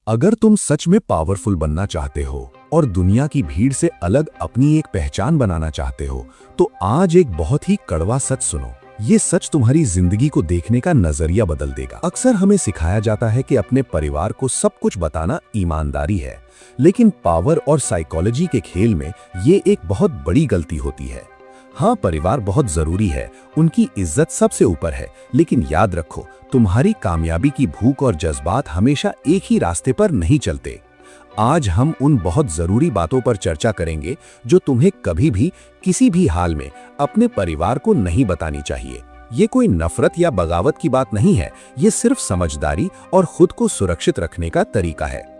अगर तुम सच में पावरफुल बनना चाहते हो और दुनिया की भीड़ से अलग अपनी एक पहचान बनाना चाहते हो, तो आज एक बहुत ही कड़वा सच सुनो। ये सच तुम्हारी जिंदगी को देखने का नजरिया बदल देगा। अक्सर हमें सिखाया जाता है कि अपने परिवार को सब कुछ बताना ईमानदारी है, लेकिन पावर और साइकोलॉजी के खेल में ये एक बहुत बड़ी गलती होती है। हाँ, परिवार बहुत जरूरी है, उनकी इज्जत सबसे ऊपर है, लेकिन याद रखो, तुम्हारी कामयाबी की भूख और जज्बात हमेशा एक ही रास्ते पर नहीं चलते। आज हम उन बहुत जरूरी बातों पर चर्चा करेंगे जो तुम्हें कभी भी किसी भी हाल में अपने परिवार को नहीं बतानी चाहिए। ये कोई नफरत या बगावत की बात नहीं है, ये सिर्फ समझदारी और खुद को सुरक्षित रखने का तरीका है।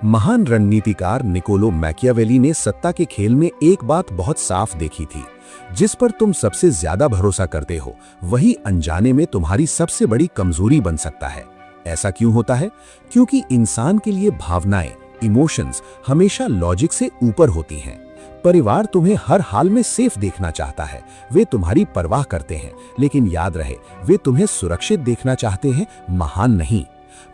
महान रणनीतिकार निकोलो मैकियावेली ने सत्ता के खेल में एक बात बहुत साफ देखी थी, जिस पर तुम सबसे ज्यादा भरोसा करते हो वही अनजाने में तुम्हारी सबसे बड़ी कमजोरी बन सकता है। ऐसा क्यों होता है? क्योंकि इंसान के लिए भावनाएं, इमोशंस हमेशा लॉजिक से ऊपर होती हैं। परिवार तुम्हें हर हाल में सेफ देखना चाहता है, वे तुम्हारी परवाह करते हैं, लेकिन याद रहे, वे तुम्हें सुरक्षित देखना चाहते हैं, महान नहीं।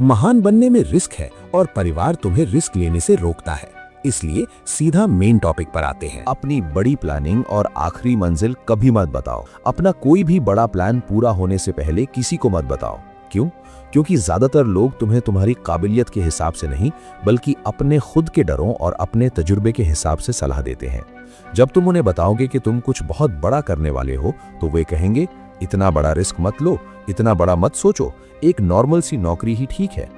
महान बनने में रिस्क है और परिवार तुम्हें रिस्क लेने से रोकता है। इसलिए सीधा मेन टॉपिक पर आते हैं। अपनी बड़ी प्लानिंग और आखिरी मंजिल कभी मत बताओ। अपना कोई भी बड़ा प्लान पूरा होने से पहले किसी को मत बताओ। क्यों? क्योंकि ज्यादातर लोग तुम्हें तुम्हारी काबिलियत के हिसाब से नहीं, बल्कि अपने खुद के डरों और अपने तजुर्बे के हिसाब से सलाह देते हैं। जब तुम उन्हें बताओगे कि तुम कुछ बहुत बड़ा करने वाले हो, तो वे कहेंगे, इतना बड़ा रिस्क मत लो, इतना बड़ा मत सोचो, एक नॉर्मल सी नौकरी ही ठीक है।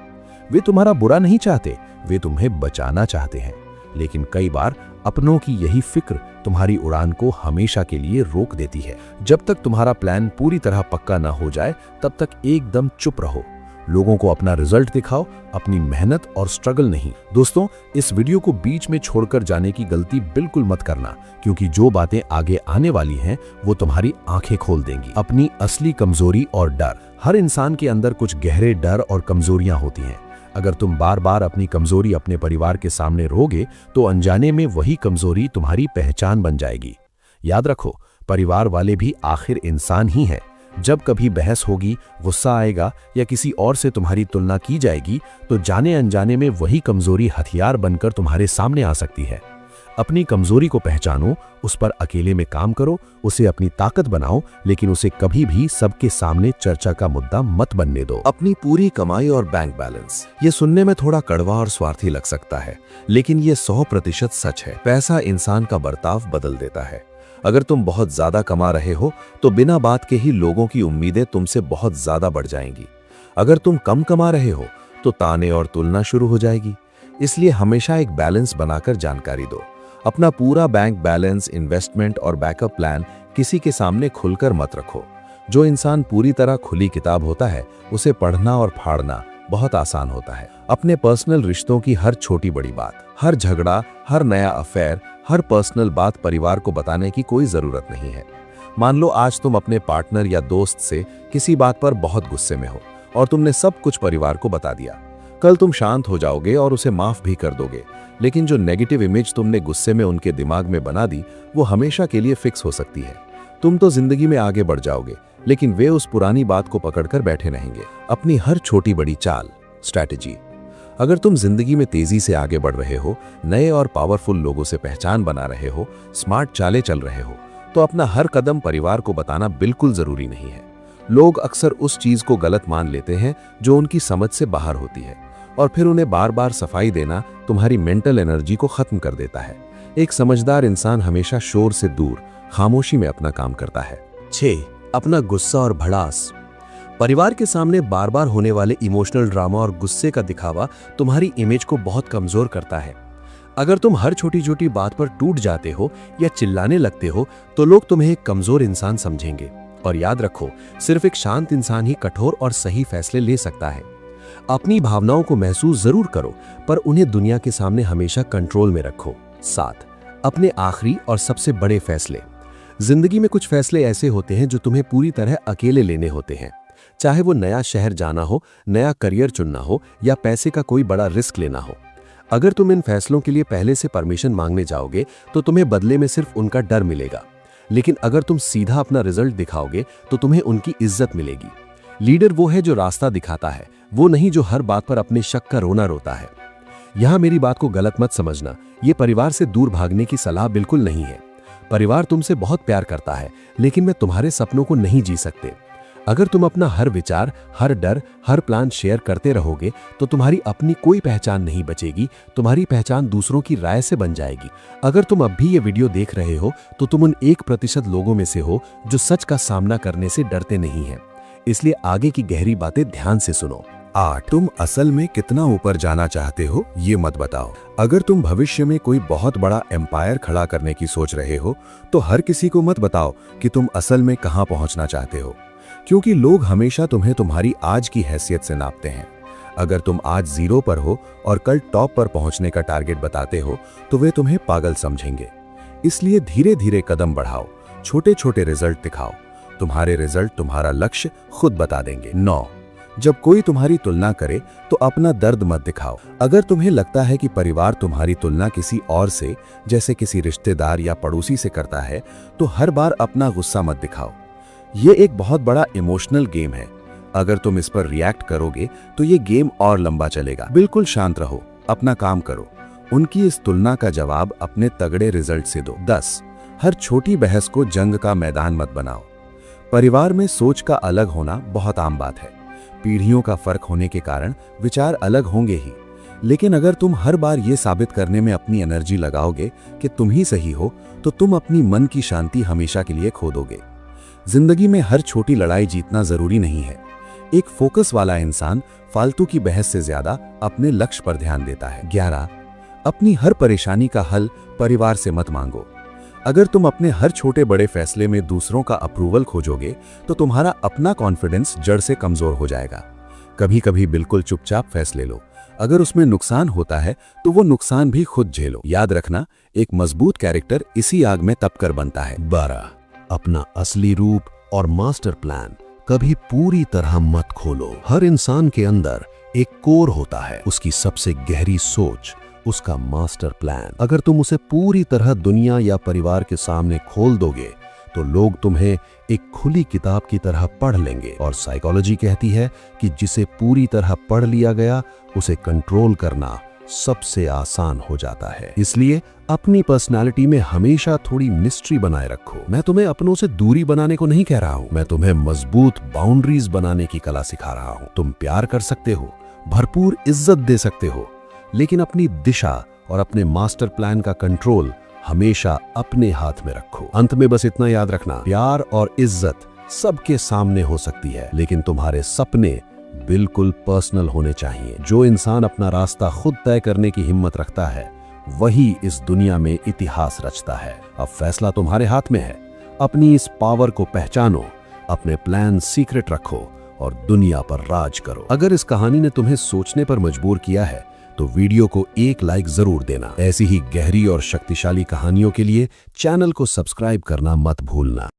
वे तुम्हारा बुरा नहीं चाहते, वे तुम्हें बचाना चाहते हैं। लेकिन कई बार अपनों की यही फिक्र तुम्हारी उड़ान को हमेशा के लिए रोक देती है। जब तक तुम्हारा प्लान पूरी तरह पक्का ना हो जाए, तब तक एकदम चुप रहो। लोगों को अपना रिजल्ट दिखाओ, अपनी मेहनत और स्ट्रगल नहीं। दोस्तों, इस वीडियो को बीच में छोड़कर जाने की गलती बिल्कुल मत करना, क्योंकि जो बातें आगे आने वाली हैं वो तुम्हारी आंखें खोल देंगी। अपनी असली कमजोरी और डर। हर इंसान के अंदर कुछ गहरे डर और कमजोरियां होती हैं। अगर तुम बार बार अपनी कमजोरी अपने परिवार के सामने रोगे, तो अनजाने में वही कमजोरी तुम्हारी पहचान बन जाएगी। याद रखो, परिवार वाले भी आखिर इंसान ही हैं। जब कभी बहस होगी, गुस्सा आएगा या किसी और से तुम्हारी तुलना की जाएगी, तो जाने अनजाने में वही कमजोरी हथियार बनकर तुम्हारे सामने आ सकती है। अपनी कमजोरी को पहचानो, उस पर अकेले में काम करो, उसे अपनी ताकत बनाओ, लेकिन उसे कभी भी सबके सामने चर्चा का मुद्दा मत बनने दो। अपनी पूरी कमाई और बैंक बैलेंस। ये सुनने में थोड़ा कड़वा और स्वार्थी लग सकता है, लेकिन ये 100% सच है। पैसा इंसान का बर्ताव बदल देता है। अगर तुम बहुत ज्यादा कमा रहे हो, तो बिना बात के ही लोगों की उम्मीदें तुमसे बहुत ज्यादा बढ़ जाएंगी। अगर तुम कम कमा रहे हो, तो ताने और तुलना शुरू हो जाएगी। इसलिए हमेशा एक बैलेंस बनाकर जानकारी दो। अपना पूरा बैंक बैलेंस, इन्वेस्टमेंट और बैकअप प्लान किसी के सामने खुलकर मत रखो। जो इंसान पूरी तरह खुली किताब होता है, उसे पढ़ना और फाड़ना बहुत आसान होता है। अपने पर्सनल रिश्तों की हर छोटी बड़ी बात, हर झगड़ा, हर नया अफेयर, हर पर्सनल बात परिवार को बताने की कोई जरूरत नहीं है। मान लो आज तुम अपने पार्टनर या दोस्त से किसी बात पर बहुत गुस्से में हो और तुमने सब कुछ परिवार को बता दिया। कल तुम शांत हो जाओगे और उसे माफ भी कर दोगे, लेकिन जो नेगेटिव इमेज तुमने गुस्से में उनके दिमाग में बना दी, वो हमेशा के लिए फिक्स हो सकती है। तुम तो जिंदगी में आगे बढ़ जाओगे, लेकिन वे उस पुरानी बात को पकड़कर बैठे रहेंगे। अपनी हर छोटी बड़ी चाल, स्ट्रैटेजी। अगर तुम जिंदगी में तेजी से आगे बढ़ रहे हो, नए और पावरफुल लोगों से पहचान बना रहे हो, स्मार्ट चालें चल रहे हो, तो अपना हर कदम परिवार को बताना बिल्कुल जरूरी नहीं है। लोग अक्सर उस चीज को गलत मान लेते हैं जो उनकी समझ से बाहर होती है, और फिर उन्हें बार बार सफाई देना तुम्हारी मेंटल एनर्जी को खत्म कर देता है। एक समझदार इंसान हमेशा शोर से दूर खामोशी में अपना काम करता है। 6. अपना गुस्सा और भड़ास। परिवार के सामने बार बार होने वाले इमोशनल ड्रामा और गुस्से का दिखावा तुम्हारी इमेज को बहुत कमजोर करता है। अगर तुम हर छोटी छोटी बात पर टूट जाते हो या चिल्लाने लगते हो, तो लोग तुम्हें एक कमजोर इंसान समझेंगे। और याद रखो, सिर्फ एक शांत इंसान ही कठोर और सही फैसले ले सकता है। अपनी भावनाओं को महसूस जरूर करो, पर उन्हें दुनिया के सामने हमेशा कंट्रोल में रखो। 7. अपने आखिरी और सबसे बड़े फैसले। जिंदगी में कुछ फैसले ऐसे होते हैं जो तुम्हें पूरी तरह अकेले लेने होते हैं। चाहे वो नया शहर जाना हो, नया करियर चुनना हो या पैसे का कोई बड़ा रिस्क लेना हो। अगर तुम इन फैसलों के लिए पहले से परमिशन मांगने जाओगे, तो तुम्हें बदले में सिर्फ उनका डर मिलेगा। लेकिन अगर तुम सीधा अपना रिजल्ट दिखाओगे, तो तुम्हें उनकी इज्जत मिलेगी। लीडर वो है जो रास्ता दिखाता है, वो नहीं जो हर बात पर अपने शक का रोना रोता है। यहाँ मेरी बात को गलत मत समझना, ये परिवार से दूर भागने की सलाह बिल्कुल नहीं है। परिवार तुमसे बहुत प्यार करता है, लेकिन वे तुम्हारे सपनों को नहीं जी सकते। अगर तुम अपना हर विचार, हर डर, हर प्लान शेयर करते रहोगे तो तुम्हारी अपनी कोई पहचान नहीं बचेगी, तुम्हारी पहचान दूसरों की राय से बन जाएगी। अगर तुम अब भी ये वीडियो देख रहे हो तो तुम उन 1% लोगों में से हो जो सच का सामना करने से डरते नहीं हैं। इसलिए आगे की गहरी बातें ध्यान से सुनो। 8 तुम असल में कितना ऊपर जाना चाहते हो ये मत बताओ। अगर तुम भविष्य में कोई बहुत बड़ा एम्पायर खड़ा करने की सोच रहे हो तो हर किसी को मत बताओ कि तुम असल में कहां पहुंचना चाहते हो, क्योंकि लोग हमेशा तुम्हें तुम्हारी आज की हैसियत से नापते हैं। अगर तुम आज 0 पर हो और कल टॉप पर पहुंचने का टारगेट बताते हो तो वे तुम्हें पागल समझेंगे। इसलिए धीरे धीरे कदम बढ़ाओ, छोटे छोटे रिजल्ट दिखाओ। तुम्हारे रिजल्ट तुम्हारा लक्ष्य खुद बता देंगे। 9 जब कोई तुम्हारी तुलना करे तो अपना दर्द मत दिखाओ। अगर तुम्हें लगता है कि परिवार तुम्हारी तुलना किसी और से, जैसे किसी रिश्तेदार या पड़ोसी से करता है, तो हर बार अपना गुस्सा मत दिखाओ। ये एक बहुत बड़ा इमोशनल गेम है। अगर तुम इस पर रिएक्ट करोगे तो ये गेम और लंबा चलेगा। बिल्कुल शांत रहो, अपना काम करो। उनकी इस तुलना का जवाब अपने तगड़े रिजल्ट से दो। 10 हर छोटी बहस को जंग का मैदान मत बनाओ। परिवार में सोच का अलग होना बहुत आम बात है। पीढ़ियों का फर्क होने के कारण विचार अलग होंगे ही, लेकिन अगर तुम हर बार ये साबित करने में अपनी एनर्जी लगाओगे कि तुम ही सही हो, तो तुम अपनी मन की शांति हमेशा के लिए खो दोगे। जिंदगी में हर छोटी लड़ाई जीतना जरूरी नहीं है। एक फोकस वाला इंसान फालतू की बहस से ज्यादा अपने लक्ष्य पर ध्यान देता है। 11 अपनी हर परेशानी का हल परिवार से मत मांगो। अगर तुम अपने हर छोटे बड़े फैसले में दूसरों का अप्रूवल खोजोगे तो तुम्हारा अपना कॉन्फिडेंस जड़ से कमजोर हो जाएगा। कभी कभी बिल्कुल चुपचाप फैसले लो। अगर उसमें नुकसान होता है तो वो नुकसान भी खुद झेलो। याद रखना, एक मजबूत कैरेक्टर इसी आग में तपकर बनता है। 12 अपना असली रूप और मास्टर प्लान कभी पूरी तरह मत खोलो। हर इंसान के अंदर एक कोर होता है, उसकी सबसे गहरी सोच, उसका मास्टर प्लान। अगर तुम उसे पूरी तरह दुनिया या परिवार के सामने खोल दोगे तो लोग तुम्हें एक खुली किताब की तरह पढ़ लेंगे। और साइकोलॉजी कहती है कि जिसे पूरी तरह पढ़ लिया गया उसे कंट्रोल करना सबसे आसान हो जाता है। इसलिए अपनी पर्सनालिटी में हमेशा थोड़ी मिस्ट्री बनाए रखो। मैं तुम्हें अपनों से दूरी बनाने को नहीं कह रहा हूं, मैं तुम्हें मजबूत बाउंड्रीज बनाने की कला सिखा रहा हूं। तुम प्यार कर सकते हो, भरपूर इज्जत दे सकते हो, लेकिन अपनी दिशा और अपने मास्टर प्लान का कंट्रोल हमेशा अपने हाथ में रखो। अंत में बस इतना याद रखना, प्यार और इज्जत सबके सामने हो सकती है, लेकिन तुम्हारे सपने बिल्कुल पर्सनल होने चाहिए। जो इंसान अपना रास्ता खुद तय करने की हिम्मत रखता है वही इस दुनिया में इतिहास रचता है। अब फैसला तुम्हारे हाथ में है। अपनी इस पावर को पहचानो, अपने प्लान सीक्रेट रखो और दुनिया पर राज करो। अगर इस कहानी ने तुम्हें सोचने पर मजबूर किया है तो वीडियो को एक लाइक जरूर देना। ऐसी ही गहरी और शक्तिशाली कहानियों के लिए चैनल को सब्सक्राइब करना मत भूलना।